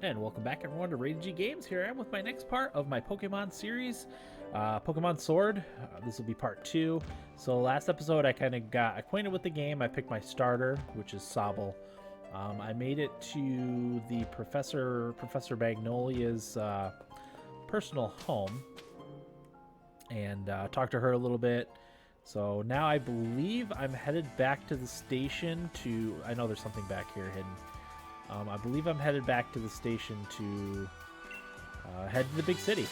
And welcome back everyone to Rated G Games. Here I am with my next part of my Pokemon series, Pokemon Sword. This will be part 2. So last episode I kind of got acquainted with the game. I picked my starter, which is Sobble. I made it to the Professor Magnolia's personal home and talked to her a little bit. So now I believe I'm headed back to the station to... I know there's something back here hidden. I believe I'm headed back to the station to head to the big city.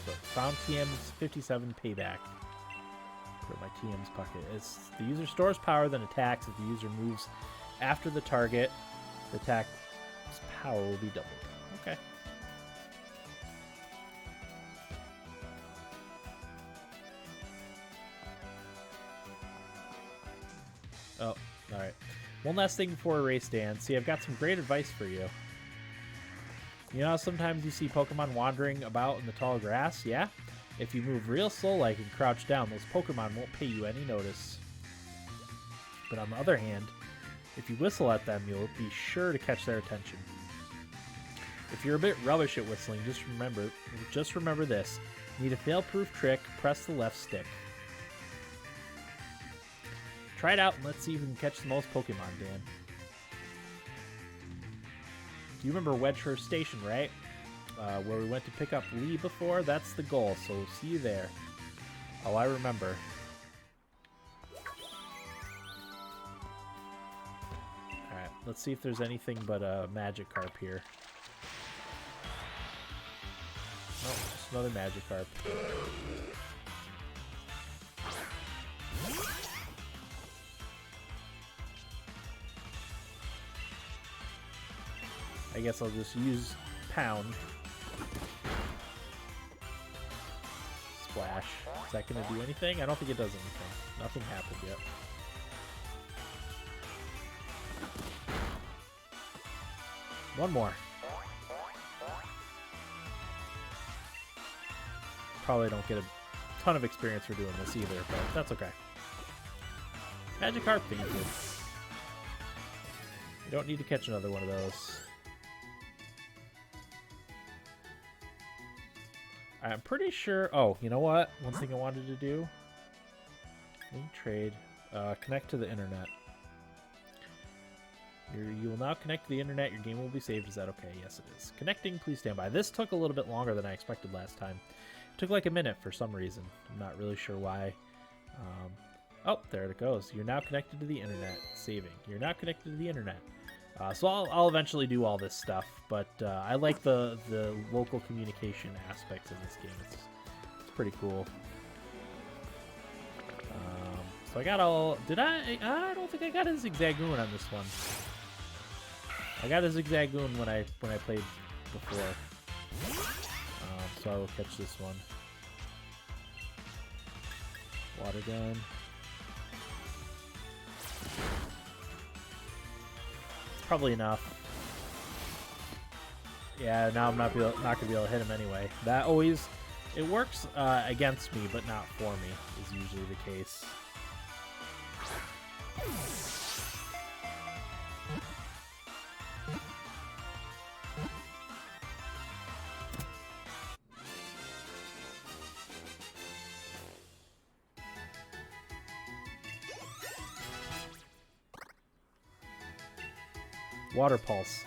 So found TM's 57 payback. Put my TM's pocket. It's the user stores power, then attacks. If the user moves after the target, the attack's power will be doubled. Okay. Oh, alright. One last thing before a race, Dan. See, I've got some great advice for you. You know how sometimes you see Pokemon wandering about in the tall grass? Yeah? If you move real slow-like and crouch down, those Pokemon won't pay you any notice. But on the other hand, if you whistle at them, you'll be sure to catch their attention. If you're a bit rubbish at whistling, just remember this. Need a fail-proof trick, press the left stick. Try it out and let's see if we can catch the most Pokemon, Dan. Do you remember Wedgehurst Station, right? Where we went to pick up Lee before? That's the goal, so see you there. Oh, I remember. Alright, let's see if there's anything but a Magikarp here. Oh, just another Magikarp. I guess I'll just use Pound. Splash. Is that going to do anything? I don't think it does anything. Nothing happened yet. One more. Probably don't get a ton of experience for doing this either, but that's okay. Magikarp fainted. You don't need to catch another one of those. I'm pretty sure... Oh, you know what? One thing I wanted to do. Link trade. Connect to the internet. You will now connect to the internet. Your game will be saved. Is that okay? Yes, it is. Connecting. Please stand by. This took a little bit longer than I expected last time. It took like a minute for some reason. I'm not really sure why. Oh, there it goes. You're now connected to the internet. Saving. You're now connected to the internet. So I'll eventually do all this stuff, but I like the local communication aspects of this game. It's pretty cool. So I got all... Did I? I don't think I got a Zigzagoon on this one. I got a Zigzagoon when I played before. So I will catch this one. Water gun. Probably enough. Yeah, now I'm not gonna be able to hit him anyway. That always... It works against me, but not for me, is usually the case. Water Pulse.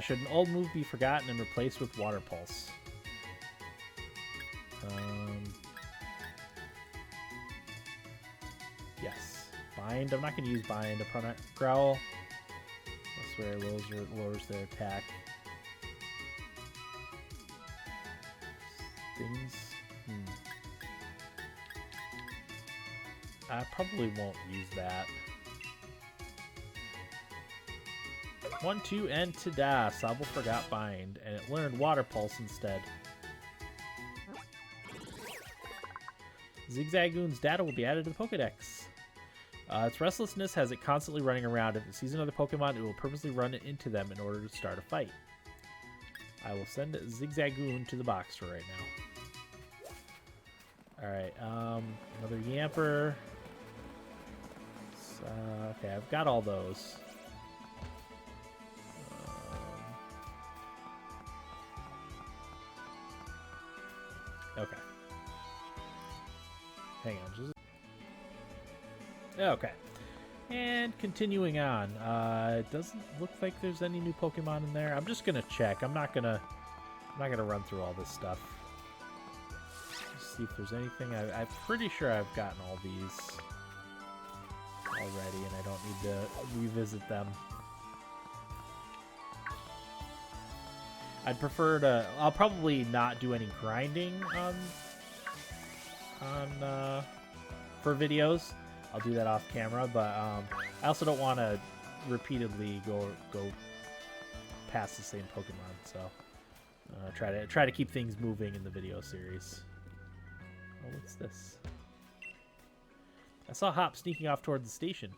Should an old move be forgotten and replaced with Water Pulse? Yes. Bind. I'm not going to use Bind upon it. Growl. That's where it lowers their attack. Things. I probably won't use that. 1, 2, and ta-da! Sobble forgot Bind, and it learned Water Pulse instead. Zigzagoon's data will be added to the Pokedex. Its restlessness has it constantly running around. If it sees another Pokemon, it will purposely run into them in order to start a fight. I will send Zigzagoon to the box for right now. Alright, another Yamper. Okay, I've got all those. Okay. Hang on. Just... Okay. And continuing on. It doesn't look like there's any new Pokemon in there. I'm just gonna check. I'm not gonna run through all this stuff. Just see if there's anything. I'm pretty sure I've gotten all these already, and I don't need to revisit them. I'd prefer to... I'll probably not do any grinding for videos. I'll do that off camera, but I also don't want to repeatedly go past the same Pokemon, so try to keep things moving in the video series. Oh, what's this? I saw Hop sneaking off towards the station.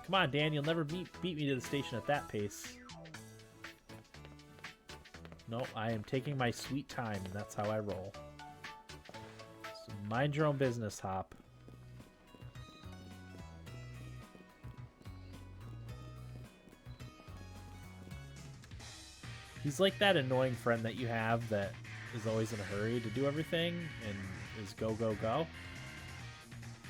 Come on, Dan, you'll never beat me to the station at that pace. No, I am taking my sweet time, and that's how I roll. So mind your own business, Hop. He's like that annoying friend that you have that is always in a hurry to do everything and is go, go, go.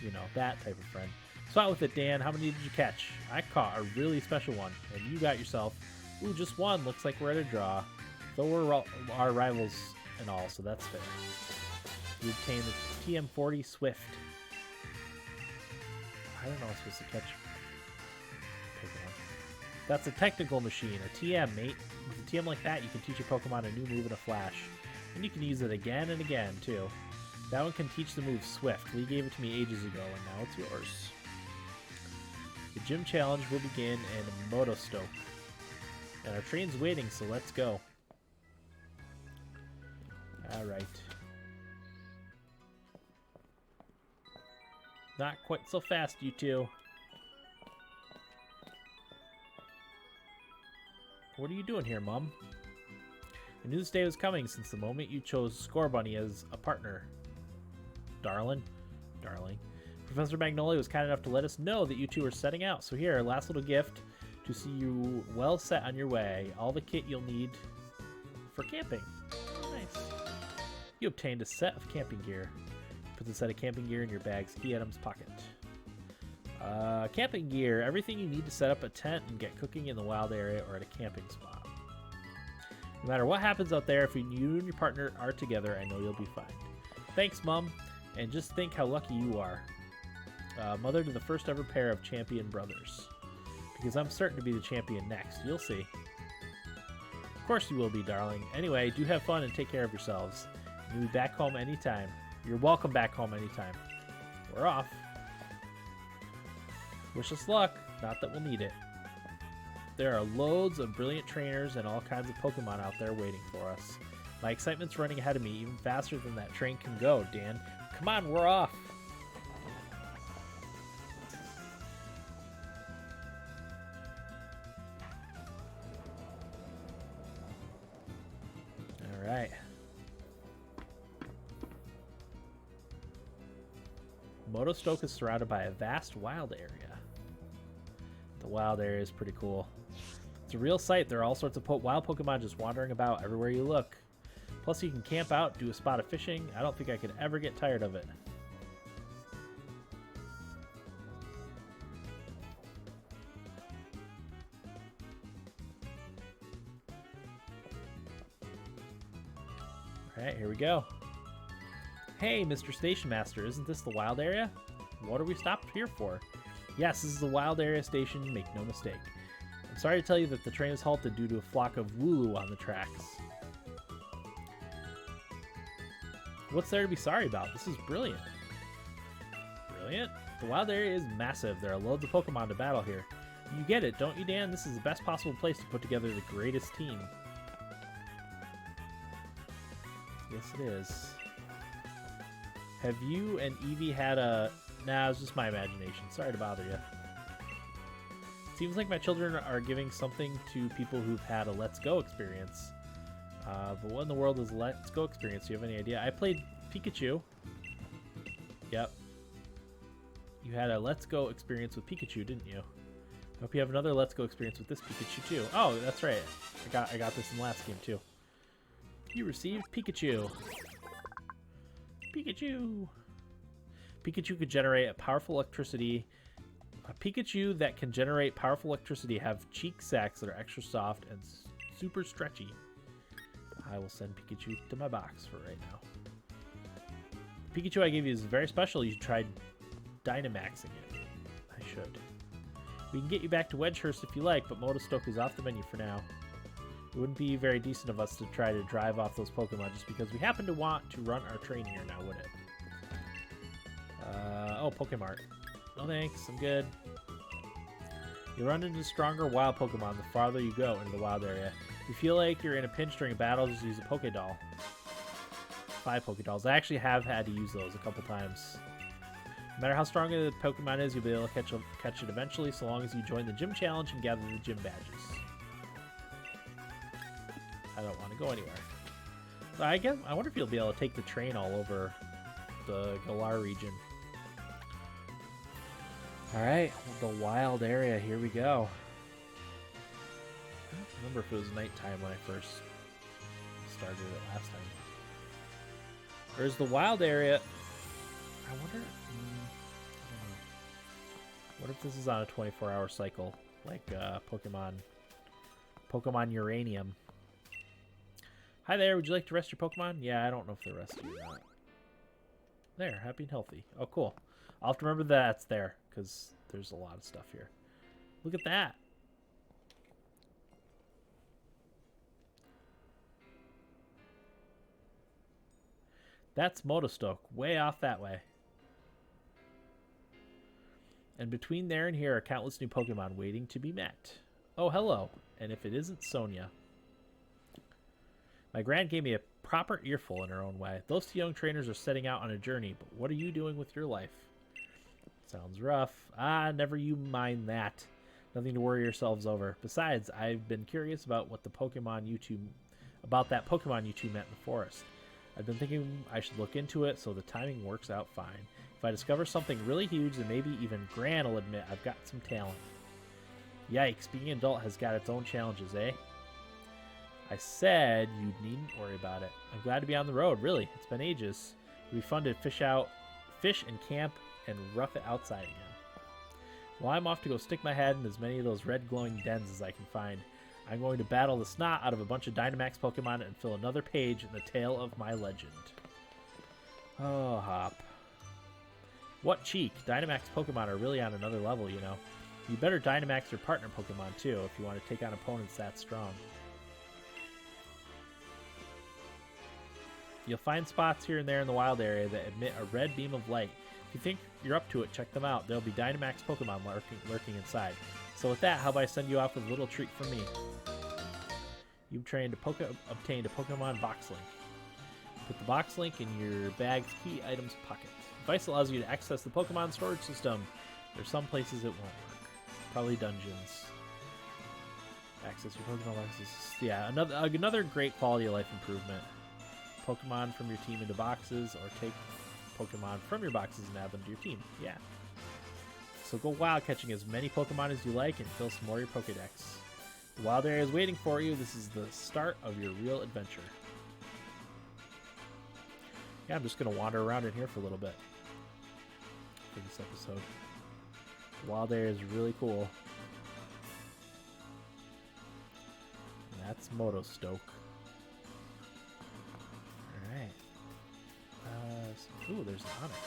You know, that type of friend. So out with it, Dan. How many did you catch? I caught a really special one, and you got yourself... Ooh, just one. Looks like we're at a draw. Though we're our rivals and all, so that's fair. You obtain the TM40 Swift. I don't know if I'm supposed to catch Pokemon. That's a technical machine, or TM, mate. With a TM like that, you can teach your Pokemon a new move in a flash. And you can use it again and again, too. That one can teach the move Swift. Lee gave it to me ages ago, and now it's yours. The gym challenge will begin in Motostoke. And our train's waiting, so let's go. Alright. Not quite so fast, you two. What are you doing here, Mom? I knew this day was coming since the moment you chose Scorbunny as a partner. Darling. Professor Magnolia was kind enough to let us know that you two are setting out. So here, last little gift to see you well set on your way. All the kit you'll need for camping. Nice. You obtained a set of camping gear. Put the set of camping gear in your bag's key items pocket. Camping gear. Everything you need to set up a tent and get cooking in the wild area or at a camping spot. No matter what happens out there, if you and your partner are together, I know you'll be fine. Thanks, Mom. And just think how lucky you are. Mother to the first ever pair of champion brothers. Because I'm certain to be the champion next. You'll see. Of course you will be, darling. Anyway, do have fun and take care of yourselves. You'll be back home anytime. You're welcome back home anytime. We're off. Wish us luck. Not that we'll need it. There are loads of brilliant trainers and all kinds of Pokemon out there waiting for us. My excitement's running ahead of me even faster than that train can go, Dan. Come on, we're off. All right. Motostoke is surrounded by a vast wild area. The wild area is pretty cool. It's a real sight. There are all sorts of wild Pokemon just wandering about everywhere you look. Plus you can camp out, do a spot of fishing. I don't think I could ever get tired of it. Alright, here we go. Hey, Mr. Station Master, isn't this the wild area? What are we stopped here for? Yes, this is the wild area station, make no mistake. I'm sorry to tell you that the train is halted due to a flock of Wooloo on the tracks. What's there to be sorry about? This is brilliant. Brilliant? The wild area is massive. There are loads of Pokemon to battle here. You get it, don't you, Dan? This is the best possible place to put together the greatest team. Yes, it is. Have you and Eevee had a... Nah, it's just my imagination. Sorry to bother you. Seems like my children are giving something to people who've had a Let's Go experience. But what in the world is Let's Go experience? Do you have any idea? I played Pikachu. Yep. You had a Let's Go experience with Pikachu, didn't you? Hope you have another Let's Go experience with this Pikachu too. Oh, that's right. I got this in the last game too. You received Pikachu. Pikachu. Pikachu could generate a powerful electricity. A Pikachu that can generate powerful electricity have cheek sacs that are extra soft and super stretchy. I will send Pikachu to my box for right now. Pikachu I gave you is very special. You should try Dynamaxing it. I should. We can get you back to Wedgehurst if you like, but Motostoke is off the menu for now. It wouldn't be very decent of us to try to drive off those Pokemon just because we happen to want to run our train here now, would it? Oh, Pokemart. No thanks, I'm good. You run into stronger wild Pokemon the farther you go into the wild area. If you feel like you're in a pinch during a battle, just use a Pokédoll. 5 Pokédolls. I actually have had to use those a couple times. No matter how strong the Pokemon is, you'll be able to catch it eventually, so long as you join the gym challenge and gather the gym badges. I don't want to go anywhere. So I wonder if you'll be able to take the train all over the Galar region. Alright, the wild area, here we go. I don't remember if it was nighttime when I first started it last time. There's the wild area. I wonder... what if this is on a 24-hour cycle, like Pokemon Uranium? Hi there, would you like to rest your Pokemon? Yeah, I don't know if they're rested or not. There, happy and healthy. Oh, cool. I'll have to remember that's there, because there's a lot of stuff here. Look at that. That's Motostoke, way off that way. And between there and here are countless new Pokemon waiting to be met. Oh, hello. And if it isn't Sonia. My grand gave me a proper earful in her own way. Those 2 young trainers are setting out on a journey, but what are you doing with your life? Sounds rough. Ah, never you mind that. Nothing to worry yourselves over. Besides, I've been curious about what the Pokemon you two... about that Pokemon you two met in the forest. I've been thinking I should look into it so the timing works out fine. If I discover something really huge, then maybe even Gran will admit I've got some talent. Yikes, being an adult has got its own challenges, eh? I said you needn't worry about it. I'm glad to be on the road, really. It's been ages. It'll be fun to fish and camp and rough it outside again. Well, I'm off to go stick my head in as many of those red glowing dens as I can find. I'm going to battle the snot out of a bunch of Dynamax Pokemon and fill another page in the tale of my legend. Oh, Hop. What cheek. Dynamax Pokemon are really on another level, you know. You better Dynamax your partner Pokemon, too, if you want to take on opponents that strong. You'll find spots here and there in the wild area that emit a red beam of light. If you think you're up to it, check them out. There'll be Dynamax Pokemon lurking inside. So with that, how about I send you off with a little treat from me? You've obtained a Pokemon Box Link. Put the Box Link in your bag's key items pocket. Device allows you to access the Pokemon storage system. There's some places it won't work. Probably dungeons. Access your Pokemon boxes. Yeah, another great quality of life improvement. Pokemon from your team into boxes, or take Pokemon from your boxes and add them to your team. Yeah. So go wild catching as many Pokemon as you like and fill some more of your Pokedex. The wild area is waiting for you. This is the start of your real adventure. Yeah, I'm just going to wander around in here for a little bit for this episode. The wild area is really cool. And that's Motostoke. Alright. Ooh, there's an Onyx.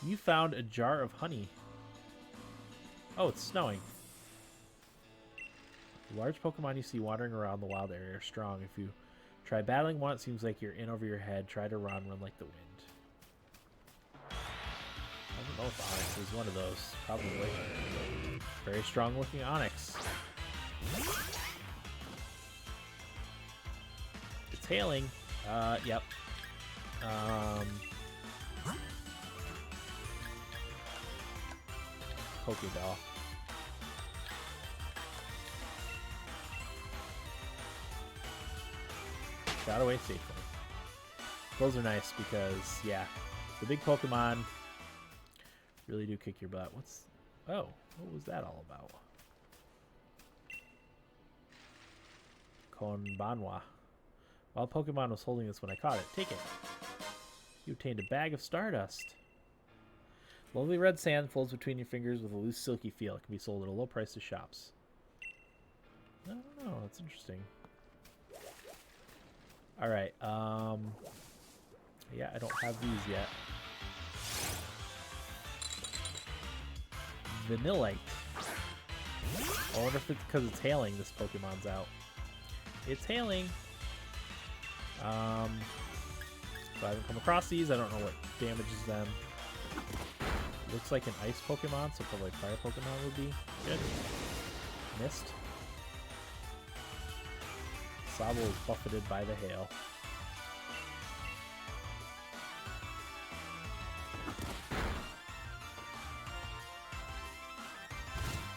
You found a jar of honey. Oh, it's snowing. The large Pokemon you see wandering around the wild area are strong. If you try battling one, it seems like you're in over your head. Try to run like the wind. I don't know if Onyx is one of those. Probably. Very strong looking Onyx. It's hailing. Yep. Pokédoll. Got away safely. Those are nice because, yeah, the big Pokemon really do kick your butt. Oh, what was that all about? Konbanwa. While Pokemon was holding this when I caught it. Take it. You obtained a bag of Stardust. Lovely red sand folds between your fingers with a loose, silky feel. It can be sold at a low price to shops. I don't know. That's interesting. All right. Yeah, I don't have these yet. Vanillite. I wonder if it's because it's hailing this Pokemon's out. It's hailing. So I haven't come across these. I don't know what damages them. Looks like an ice Pokemon, so probably fire Pokemon would be good. Missed. Sabo is buffeted by the hail.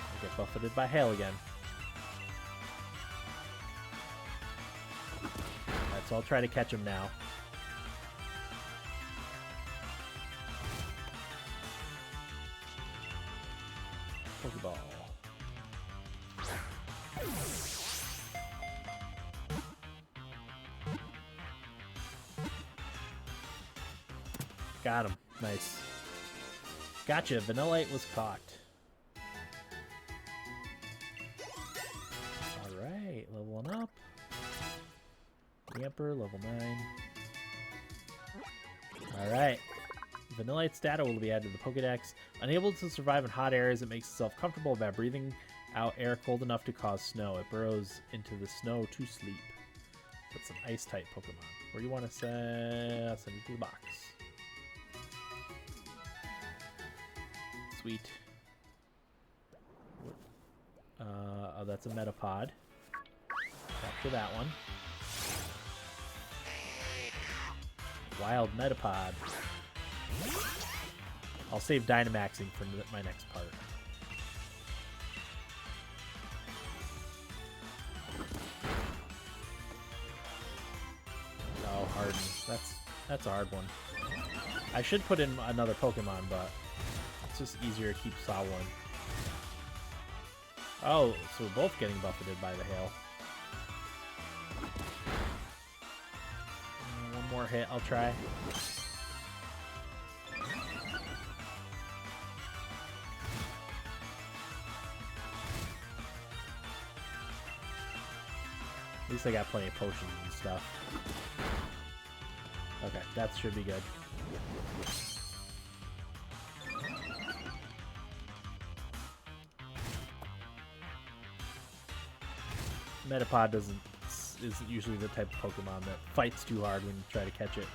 I get buffeted by hail again. Alright, so I'll try to catch him now. Pokeball. Got him. Nice. Gotcha. Vanillite was caught. Alright, leveling up. Yamper, level 9. Alright. Vanillite's data will be added to the Pokedex. Unable to survive in hot areas, it makes itself comfortable by breathing out air cold enough to cause snow. It burrows into the snow to sleep. That's an ice-type Pokemon. Where do you want to send it to the box? Sweet. Oh, that's a Metapod. Capture that one. Wild Metapod. I'll save Dynamaxing for my next part. Oh, Harden. That's a hard one. I should put in another Pokemon, but it's just easier to keep Sawon. Oh, so we're both getting buffeted by the hail. One more hit, I'll try. At least I got plenty of potions and stuff. Okay, that should be good. Metapod isn't usually the type of Pokemon that fights too hard when you try to catch it.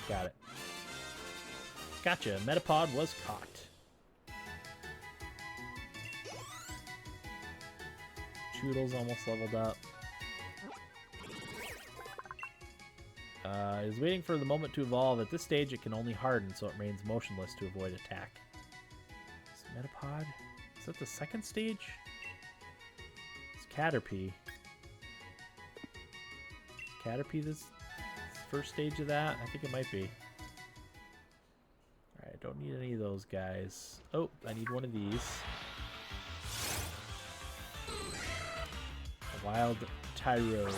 Got it. Gotcha. Metapod was caught. Choodle's almost leveled up. Is waiting for the moment to evolve. At this stage, it can only harden, so it remains motionless to avoid attack. Is Metapod? Is that the second stage? It's Caterpie. Is Caterpie this first stage of that? I think it might be. Alright, don't need any of those guys. Oh, I need one of these. A wild Tyro.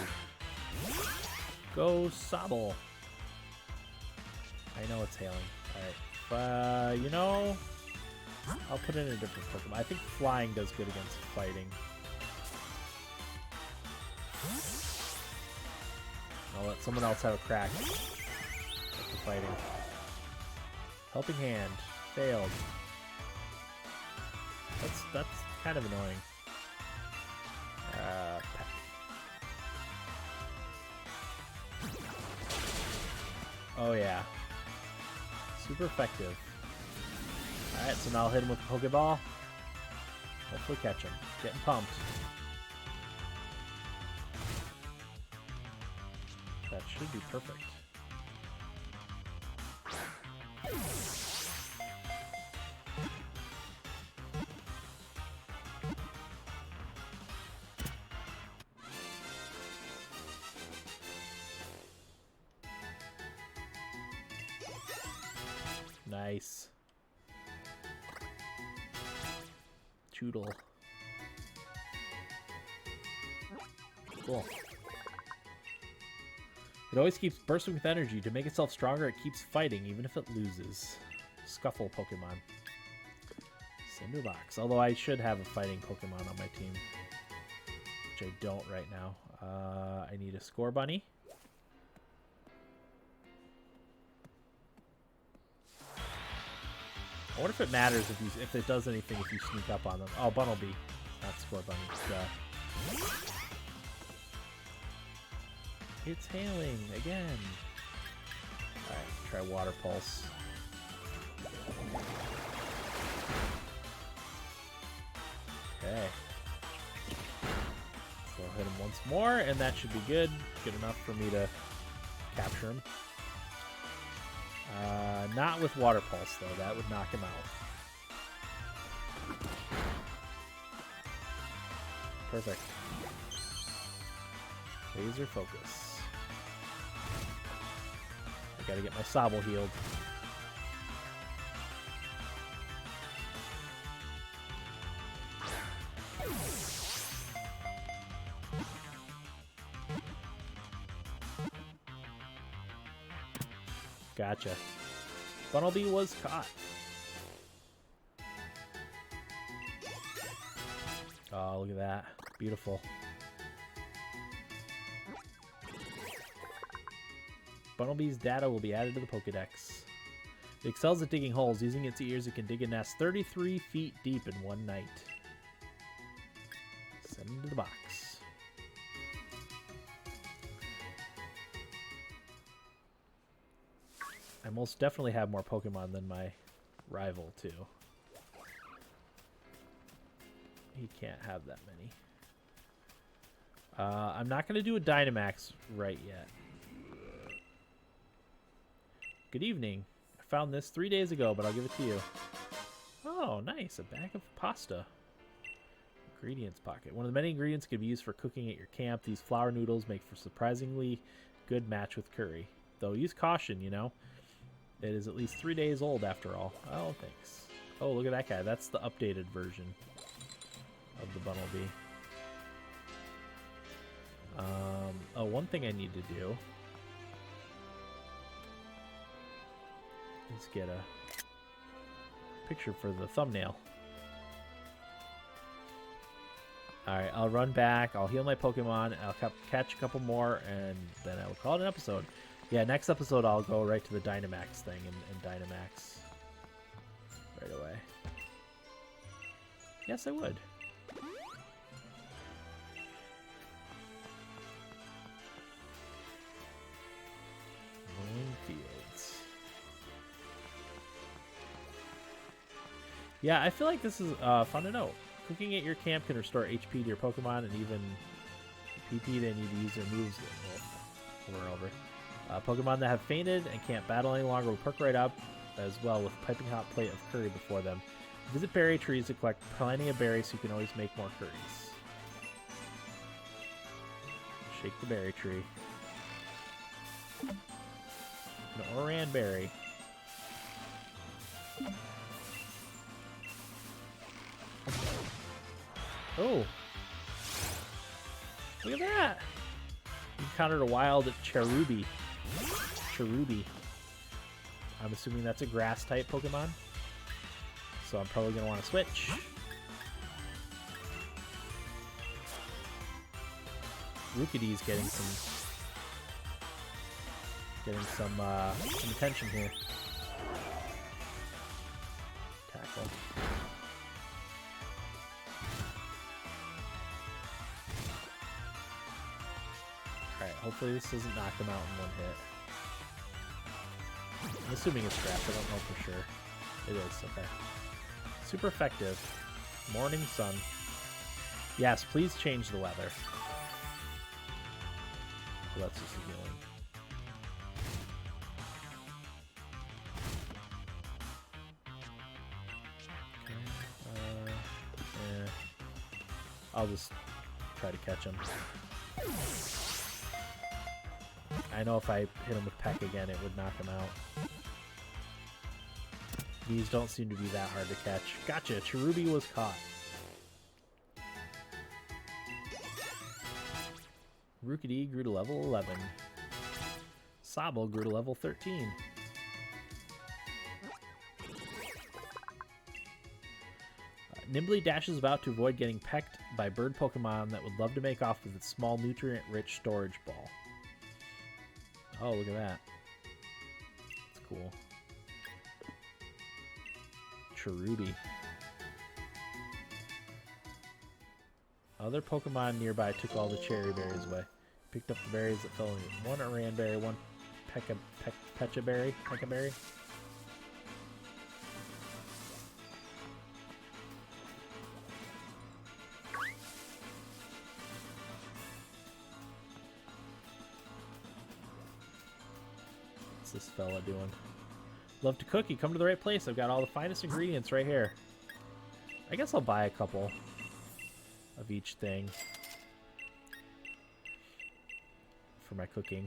Go Sobble. I know it's hailing. Alright. You know, I'll put in a different Pokemon. I think flying does good against fighting. I'll let someone else have a crack at the fighting. Helping Hand. Failed. That's kind of annoying. Peck. Oh yeah. Super effective. Alright, so now I'll hit him with the Pokeball. Hopefully catch him. Getting pumped. That should be perfect. Nice. Choodle. Cool. It always keeps bursting with energy. To make itself stronger, it keeps fighting, even if it loses. Scuffle Pokemon. Cinderbox. Although I should have a fighting Pokemon on my team. Which I don't right now. I need a Scorbunny. I wonder if it matters if it does anything if you sneak up on them. Oh, Bunnelby. Not Scorbunny. It's hailing again. Alright, try Water Pulse. Okay. So I'll hit him once more, and that should be good. Good enough for me to capture him. Not with Water Pulse, though. That would knock him out. Perfect. Laser Focus. I gotta get my Sobble healed. Gotcha. Bunnelby was caught. Oh, look at that. Beautiful. Bunnelby's data will be added to the Pokedex. It excels at digging holes. Using its ears, it can dig a nest 33 feet deep in one night. Send him to the box. I most definitely have more Pokemon than my rival, too. He can't have that many. I'm not going to do a Dynamax right yet. Good evening. I found this 3 days ago, but I'll give it to you. Oh, nice. A bag of pasta. Ingredients pocket. One of the many ingredients can be used for cooking at your camp. These flour noodles make for a surprisingly good match with curry. Though use caution, you know. It is at least 3 days old after all. Oh, thanks. Oh, look at that guy. That's the updated version of the Bunnelby. Oh, one thing I need to do is get a picture for the thumbnail. Alright, I'll run back. I'll heal my Pokemon. I'll catch a couple more, and then I will call it an episode. Yeah, next episode I'll go right to the Dynamax thing and Dynamax right away. Yes, I would. Rolling Fields. Yeah, I feel like this is fun to know. Cooking at your camp can restore HP to your Pokemon and even PP they need to use their moves over and over. Pokemon that have fainted and can't battle any longer will perk right up, as well with a piping hot plate of curry before them. Visit berry trees to collect plenty of berries so you can always make more curries. Shake the berry tree. An Oran berry. Oh! Look at that! You encountered a wild Cherubi. Cherubi. I'm assuming that's a grass type Pokemon. So I'm probably going to want to switch. Rookidee's getting some attention here. Tackle. Alright, hopefully this doesn't knock them out in one hit. I'm assuming it's grass, I don't know for sure. It is, okay. Super effective. Morning sun. Yes, please change the weather. So that's just a healing. Okay. I'll just try to catch him. I know if I hit him with Peck again, it would knock him out. These don't seem to be that hard to catch. Gotcha, Cherubi was caught. Rookidee grew to level 11. Sobble grew to level 13. Nimbly dashes about to avoid getting pecked by bird Pokemon that would love to make off with its small nutrient-rich storage ball. Oh, look at that. That's cool. Cherubi. Other Pokemon nearby took all the cherry berries away. Picked up the berries that fell in. One Oran berry, one Pecha berry. What's this fella doing? Love to cook. You come to the right place. I've got all the finest ingredients right here. I guess I'll buy a couple of each thing for my cooking.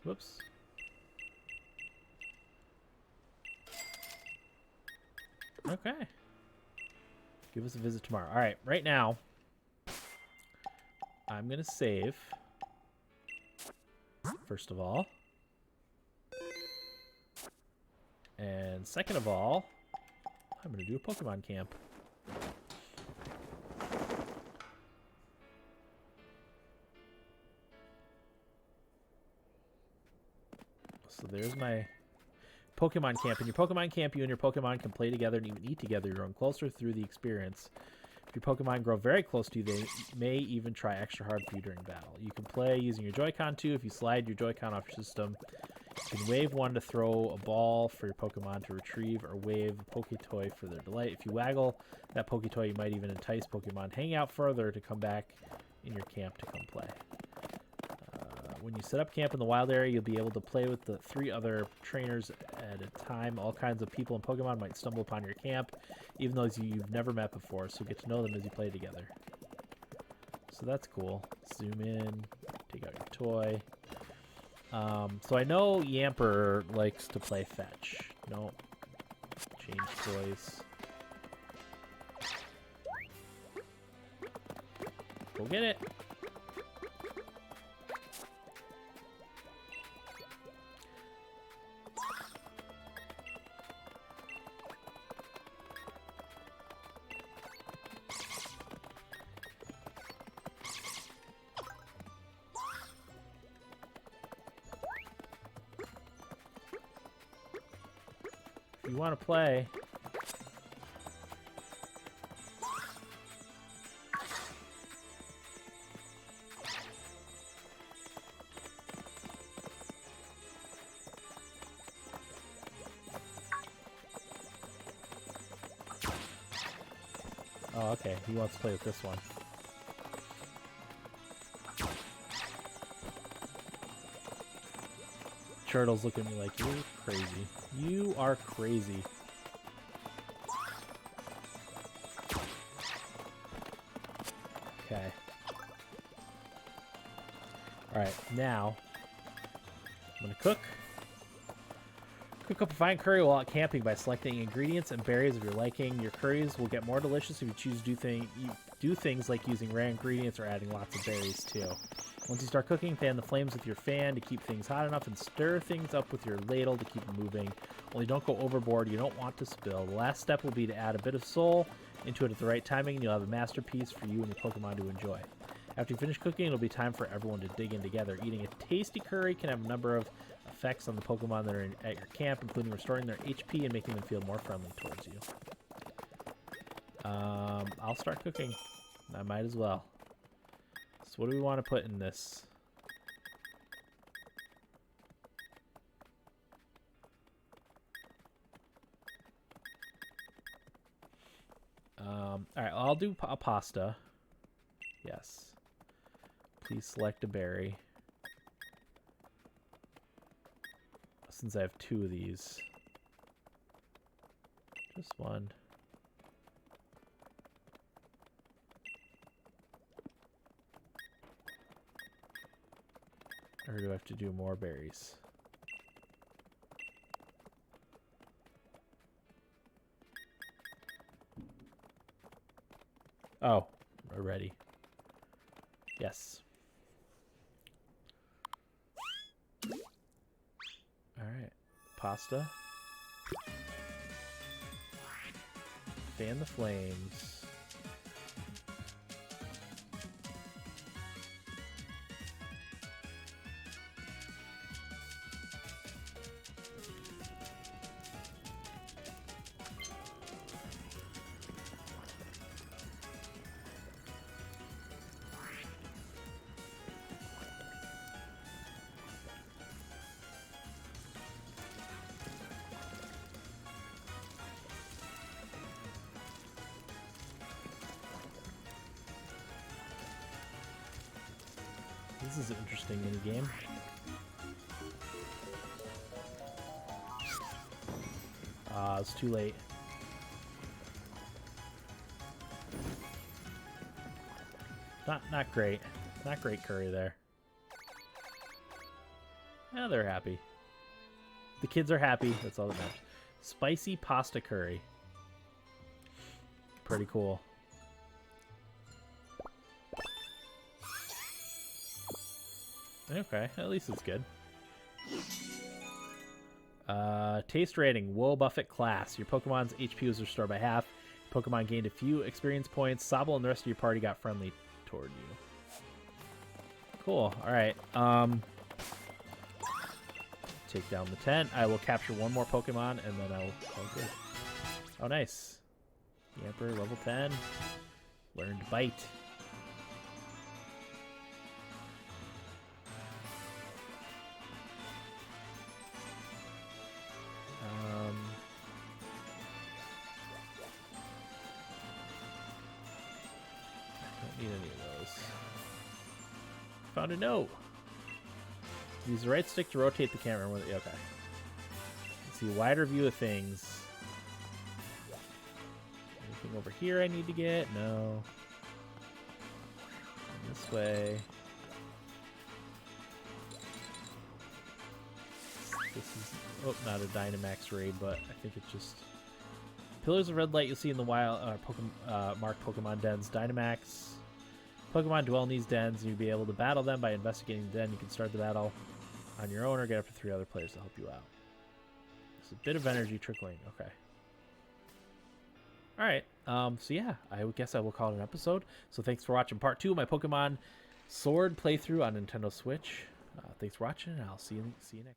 Whoops. Okay. Give us a visit tomorrow. All right, right now, I'm going to save, first of all. And second of all, I'm going to do a Pokemon camp. So there's my Pokemon camp. In your Pokemon camp, you and your Pokemon can play together and even eat together. You're growing closer through the experience. If your Pokemon grow very close to you, they may even try extra hard for you during battle. You can play using your Joy-Con too. If you slide your Joy-Con off your system, you can wave one to throw a ball for your Pokemon to retrieve, or wave a Poketoy for their delight. If you waggle that Poketoy, you might even entice Pokemon hang out further to come back in your camp to come play. When you set up camp in the wild area, you'll be able to play with the 3 other trainers at a time. All kinds of people and Pokemon might stumble upon your camp, even those you've never met before, so get to know them as you play together. So that's cool. Zoom in, take out your toy. So I know Yamper likes to play fetch. No. Change toys. Go get it. You want to play? Oh, okay. He wants to play with this one. Turtle's looking at me like, you're crazy. You are crazy. Okay. Alright, now I'm gonna cook. Cook up a fine curry while out camping by selecting ingredients and berries of your liking. Your curries will get more delicious if you choose to do things like using rare ingredients or adding lots of berries too. Once you start cooking, fan the flames with your fan to keep things hot enough and stir things up with your ladle to keep them moving. Only don't go overboard. You don't want to spill. The last step will be to add a bit of soul into it at the right timing, and you'll have a masterpiece for you and your Pokemon to enjoy. After you finish cooking, it'll be time for everyone to dig in together. Eating a tasty curry can have a number of effects on the Pokemon that are at your camp, including restoring their HP and making them feel more friendly towards you. I'll start cooking. I might as well. So what do we want to put in this? Alright, I'll do a pasta. Yes. Please select a berry. Since I have 2 of these. Just one. Or do I have to do more berries? Oh, we're ready. Yes. Alright. Pasta. Fan the flames. This is an interesting mini game. It's too late. Not great. Not great curry there. Yeah, they're happy. The kids are happy. That's all that matters. Spicy pasta curry. Pretty cool. Okay, at least it's good. Taste rating, Will Buffett class. Your Pokemon's HP was restored by half. Pokemon gained a few experience points. Sobble and the rest of your party got friendly toward you. Cool. Alright. Take down the tent. I will capture one more Pokemon and then I'll good. Oh, nice. Yamper, level 10. Learned Bite. Need any of those. Found a note. Use the right stick to rotate the camera. Okay. Let's see, wider view of things. Anything over here I need to get? No. This way. This is not a Dynamax raid, but I think it's just pillars of red light you'll see in the wild marked Pokemon dens. Dynamax Pokemon dwell in these dens, and you'll be able to battle them by investigating the den. You can start the battle on your own or get up to 3 other players to help you out. There's a bit of energy trickling. Okay. Alright. So yeah, I guess I will call it an episode. So thanks for watching part 2 of my Pokemon Sword playthrough on Nintendo Switch. Thanks for watching, and I'll see you next time.